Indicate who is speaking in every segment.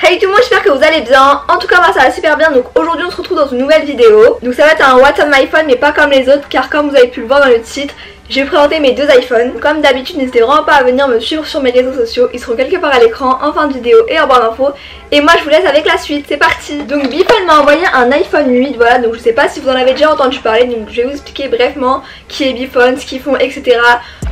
Speaker 1: Hey tout le monde, j'espère que vous allez bien. En tout cas moi ça va super bien. Donc aujourd'hui on se retrouve dans une nouvelle vidéo. Donc ça va être un What's on my phone mais pas comme les autres, car comme vous avez pu le voir dans le titre, j'ai présenté mes deux iPhones. Comme d'habitude, n'hésitez vraiment pas à venir me suivre sur mes réseaux sociaux. Ils seront quelque part à l'écran, en fin de vidéo et en barre d'infos. Et moi je vous laisse avec la suite, c'est parti. Donc Bphone m'a envoyé un iPhone 8, voilà. Donc je sais pas si vous en avez déjà entendu parler. Donc je vais vous expliquer brièvement qui est Bphone, ce qu'ils font, etc.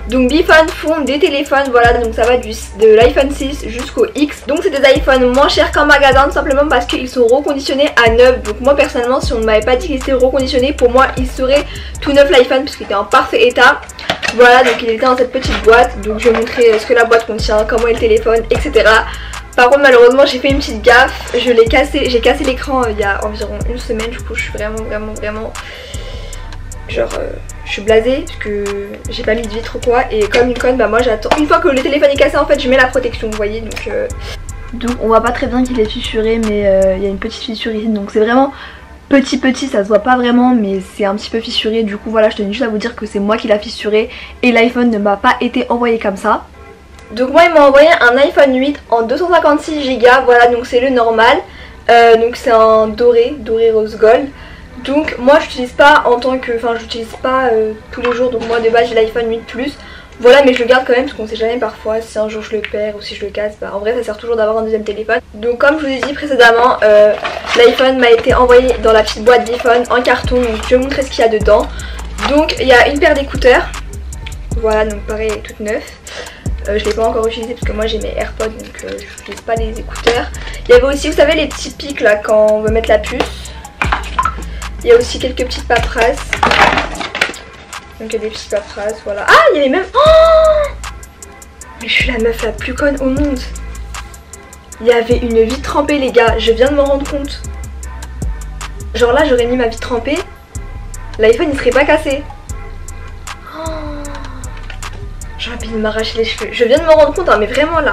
Speaker 1: Donc Bphone font des téléphones, voilà. Donc ça va de l'iPhone 6 jusqu'au X. Donc c'est des iPhones moins chers qu'en magasin, tout simplement parce qu'ils sont reconditionnés à neuf. Donc moi personnellement, si on ne m'avait pas dit qu'ils étaient reconditionnés, pour moi il serait tout neuf l'iPhone puisqu'il était en parfait état. Voilà, donc il était dans cette petite boîte. Donc je vais vous montrer ce que la boîte contient, comment est le téléphone, etc. Par contre malheureusement j'ai fait une petite gaffe. J'ai cassé l'écran il y a environ une semaine. Du coup je suis vraiment genre je suis blasée parce que j'ai pas mis de vitre ou quoi. Et comme une conne, bah moi j'attends. Une fois que le téléphone est cassé en fait je mets la protection, vous voyez. Donc on voit pas très bien qu'il est fissuré, mais il y a une petite fissure ici. Donc c'est vraiment petit, ça se voit pas vraiment, mais c'est un petit peu fissuré. Du coup voilà, je tenais juste à vous dire que c'est moi qui l'a fissuré et l'iPhone ne m'a pas été envoyé comme ça. Donc moi il m'a envoyé un iPhone 8 en 256 Go, voilà. Donc c'est le normal, donc c'est un doré rose gold. Donc moi j'utilise pas en tant que, enfin j'utilise pas tous les jours. Donc moi de base j'ai l'iPhone 8 Plus, voilà, mais je le garde quand même parce qu'on sait jamais, parfois si un jour je le perds ou si je le casse, bah en vrai ça sert toujours d'avoir un deuxième téléphone. Donc comme je vous ai dit précédemment, l'iPhone m'a été envoyé dans la petite boîte Bphone en carton. Donc je vais vous montrer ce qu'il y a dedans. Donc il y a une paire d'écouteurs, voilà, donc pareil elle est toute neuve. Je l'ai pas encore utilisé parce que moi j'ai mes AirPods, donc je n'utilise pas les écouteurs. Il y avait aussi, vous savez, les petits pics là quand on veut mettre la puce. Il y a aussi quelques petites paperasses. Donc il y a des petites paperasses, voilà. Ah, il y avait même... Oh, mais je suis la meuf la plus conne au monde. Il y avait une vitre trempée les gars, je viens de m'en rendre compte. Genre là j'aurais mis ma vitre trempée, l'iPhone il serait pas cassé. Oh, j'aurais pu m'arracher les cheveux. Je viens de m'en rendre compte, hein, mais vraiment là,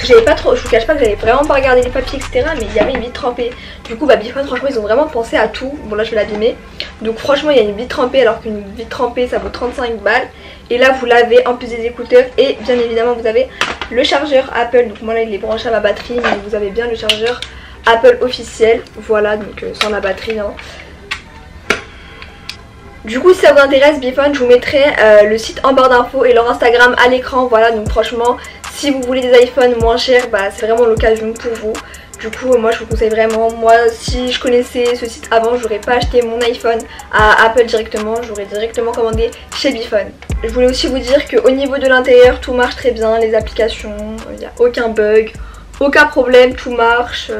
Speaker 1: j'avais pas trop, je vous cache pas que j'avais vraiment pas regardé les papiers, etc. Mais il y avait une vitre trempée. Du coup bah Bphone franchement ils ont vraiment pensé à tout. Bon là je vais l'abîmer. Donc franchement il y a une vitre trempée, alors qu'une vitre trempée ça vaut 35 balles. Et là vous l'avez en plus des écouteurs. Et bien évidemment vous avez le chargeur Apple. Donc moi là il est branché à ma batterie, mais vous avez bien le chargeur Apple officiel. Voilà, donc sans la batterie hein. Du coup si ça vous intéresse Bphone, je vous mettrai le site en barre d'infos et leur Instagram à l'écran. Voilà, donc franchement si vous voulez des iPhones moins chers, bah c'est vraiment l'occasion pour vous. Du coup moi je vous conseille vraiment. Moi si je connaissais ce site avant, j'aurais pas acheté mon iPhone à Apple directement, j'aurais directement commandé chez Bphone. Je voulais aussi vous dire qu'au niveau de l'intérieur tout marche très bien, les applications, il n'y a aucun bug, aucun problème, tout marche,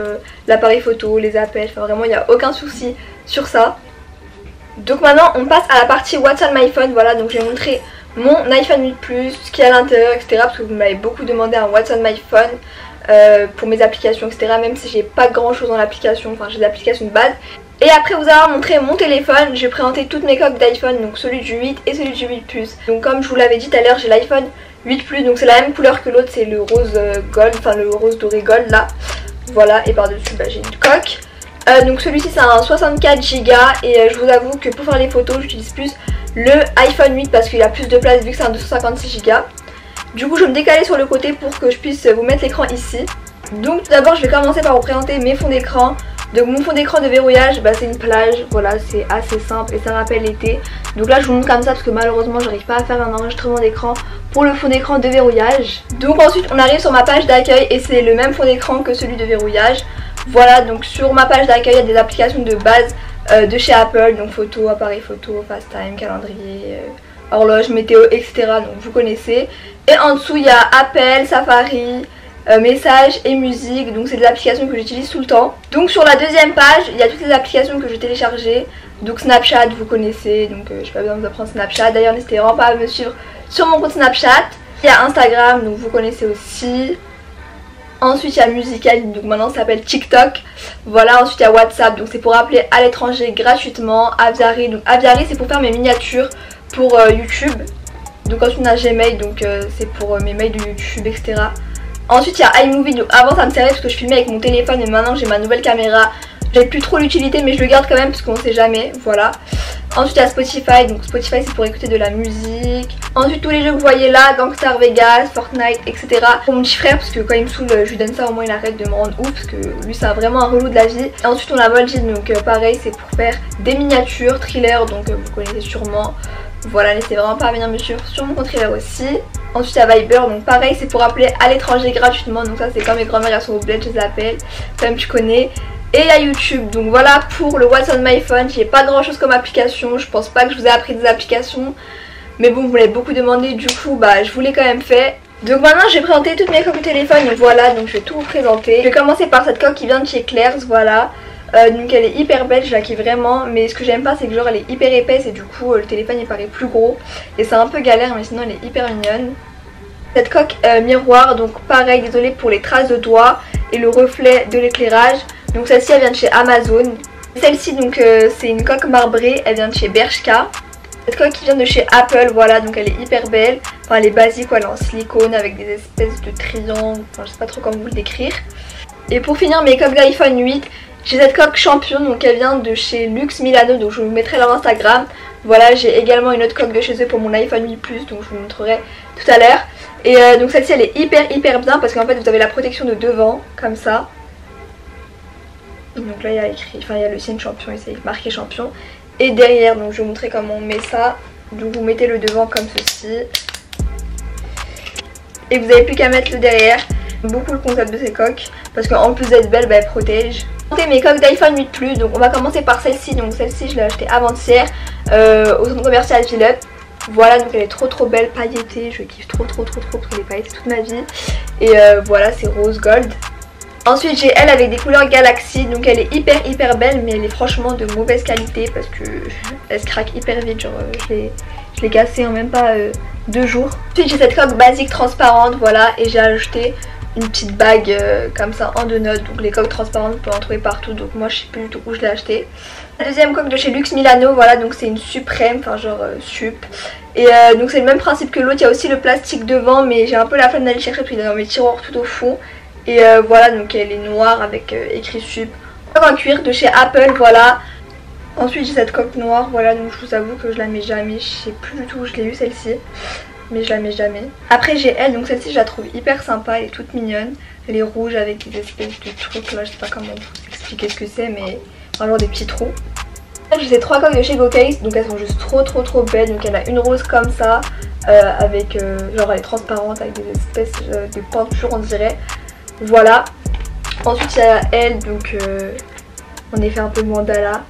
Speaker 1: l'appareil photo, les appels, enfin vraiment il n'y a aucun souci sur ça. Donc maintenant on passe à la partie What's on my phone, voilà. Donc je vais montrer mon iPhone 8 Plus, ce qu'il y a à l'intérieur, etc. Parce que vous m'avez beaucoup demandé un What's on my phone pour mes applications, etc. Même si j'ai pas grand chose dans l'application, enfin j'ai des applications de base. Et après vous avoir montré mon téléphone, je vais présenter toutes mes coques d'iPhone, donc celui du 8 et celui du 8 Plus. Donc comme je vous l'avais dit tout à l'heure, j'ai l'iPhone 8 Plus, donc c'est la même couleur que l'autre, c'est le rose gold, enfin le rose doré gold là. Voilà, et par dessus bah, j'ai une coque. Donc celui-ci c'est un 64 Go et je vous avoue que pour faire les photos j'utilise plus le iPhone 8 parce qu'il a plus de place vu que c'est un 256 Go. Du coup je vais me décaler sur le côté pour que je puisse vous mettre l'écran ici. Donc tout d'abord je vais commencer par vous présenter mes fonds d'écran. Donc mon fond d'écran de verrouillage, bah, c'est une plage, voilà, c'est assez simple et ça rappelle l'été. Donc là je vous montre comme ça parce que malheureusement j'arrive pas à faire un enregistrement d'écran pour le fond d'écran de verrouillage. Donc ensuite on arrive sur ma page d'accueil et c'est le même fond d'écran que celui de verrouillage. Voilà, donc sur ma page d'accueil il y a des applications de base de chez Apple, donc photo, appareil photo, FaceTime, calendrier, horloge, météo, etc. Donc vous connaissez. Et en dessous il y a Appel, Safari, messages et musique, donc c'est des applications que j'utilise tout le temps. Donc sur la deuxième page il y a toutes les applications que j'ai téléchargées. Donc Snapchat vous connaissez, donc j'ai pas besoin de vous apprendre Snapchat. D'ailleurs n'hésitez vraiment pas à me suivre sur mon compte Snapchat. Il y a Instagram, donc vous connaissez aussi. Ensuite il y a Musical.ly, donc maintenant ça s'appelle TikTok. Voilà, ensuite il y a WhatsApp, donc c'est pour appeler à l'étranger gratuitement. Aviary, donc Aviary c'est pour faire mes miniatures pour YouTube. Donc ensuite on a Gmail, donc c'est pour mes mails de YouTube, etc. Ensuite il y a iMovie, donc avant ça me servait parce que je filmais avec mon téléphone, mais maintenant j'ai ma nouvelle caméra, J'ai plus trop l'utilité mais je le garde quand même parce qu'on sait jamais, voilà. Ensuite il y a Spotify, donc Spotify c'est pour écouter de la musique. Ensuite tous les jeux que vous voyez là, Gangstar Vegas, Fortnite, etc. Pour mon petit frère parce que quand il me saoule je lui donne ça, au moins il arrête de me rendre ouf parce que lui c'est vraiment un relou de la vie. Et ensuite on a Volgin, donc pareil c'est pour faire des miniatures, thriller, donc vous connaissez sûrement. Voilà, n'hésitez vraiment pas à venir me suivre sur mon compte thriller aussi. Ensuite il y a Viber, donc pareil c'est pour appeler à l'étranger gratuitement, donc ça c'est comme mes grand-mères elles sont au bled, je les appelle, comme tu connais. Et il y a YouTube, donc voilà pour le What's on my phone. J'ai pas grand chose comme application, je pense pas que je vous ai appris des applications, mais bon vous l'avez beaucoup demandé, du coup bah je vous l'ai quand même fait. Donc maintenant je vais présenter toutes mes coques de téléphone, donc voilà, donc je vais tout vous présenter. Je vais commencer par cette coque qui vient de chez Claire's, voilà. Donc elle est hyper belle, je la kiffe vraiment, mais ce que j'aime pas c'est que genre elle est hyper épaisse et du coup le téléphone il paraît plus gros. Et c'est un peu galère mais sinon elle est hyper mignonne. Cette coque miroir, donc pareil, désolée pour les traces de doigts et le reflet de l'éclairage. Donc celle-ci elle vient de chez Amazon. Celle-ci donc c'est une coque marbrée, elle vient de chez Bershka. Cette coque qui vient de chez Apple, voilà, donc elle est hyper belle. Enfin elle est basique, elle est en silicone avec des espèces de triangles, enfin je sais pas trop comment vous le décrire. Et pour finir mes coques d'iPhone 8, j'ai cette coque champion, donc elle vient de chez Lux Milano, donc je vous mettrai leur Instagram. Voilà, j'ai également une autre coque de chez eux pour mon iPhone 8 Plus, donc je vous montrerai tout à l'heure. Et donc celle-ci elle est hyper bien parce qu'en fait vous avez la protection de devant, comme ça. Donc là il y a écrit, enfin il y a le signe champion et c'est marqué champion. Et derrière, donc je vais vous montrer comment on met ça. Donc vous mettez le devant comme ceci. Et vous n'avez plus qu'à mettre le derrière. Beaucoup le concept de ces coques parce qu'en plus d'être belle, bah, elle protège. Mes coques d'iPhone 8 Plus, donc on va commencer par celle-ci. Donc celle-ci je l'ai achetée avant-hier au centre commercial Villette. Voilà, donc elle est trop belle, pailletée, je kiffe trop parce que les paillettes c'est toute ma vie. Et voilà, c'est rose gold. Ensuite j'ai elle avec des couleurs Galaxy, donc elle est hyper belle mais elle est franchement de mauvaise qualité parce que elle se craque hyper vite, genre je l'ai cassée en même pas 2 jours. Ensuite j'ai cette coque basique transparente, voilà, et j'ai ajouté une petite bague comme ça en 2 notes. Donc les coques transparentes vous pouvez en trouver partout, donc moi je sais plus du tout où je l'ai acheté. La deuxième coque de chez Lux Milano, voilà, donc c'est une suprême, enfin genre sup. Et donc c'est le même principe que l'autre, il y a aussi le plastique devant mais j'ai un peu la flemme d'aller chercher parce qu'il est dans mes tiroirs tout au fond. Et voilà, donc elle est noire avec écrit sup. Coque en cuir de chez Apple, voilà. Ensuite j'ai cette coque noire, voilà, donc je vous avoue que je la mets jamais, je sais plus du tout où je l'ai eu celle-ci. Mais je la mets jamais. Après j'ai elle, donc celle-ci je la trouve hyper sympa, elle est toute mignonne. Elle est rouge avec des espèces de trucs là, je sais pas comment vous expliquer ce que c'est, mais vraiment des petits trous. J'ai ces 3 coques de chez GoCase, donc elles sont juste trop belles. Donc elle a une rose comme ça, avec genre elle est transparente avec des espèces de peintures on dirait. Voilà. Ensuite il y a elle, donc on est fait un peu mandala.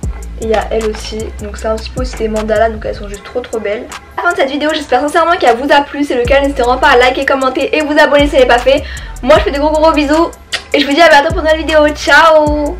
Speaker 1: Et il y a elle aussi, donc c'est un petit peu aussi des mandalas, donc elles sont juste trop belles. À la fin de cette vidéo, j'espère sincèrement qu'elle vous a plu. Si c'est le cas, n'hésitez vraiment pas à liker, commenter et vous abonner si ce n'est pas fait. Moi je fais de gros bisous et je vous dis à bientôt pour une nouvelle vidéo. Ciao!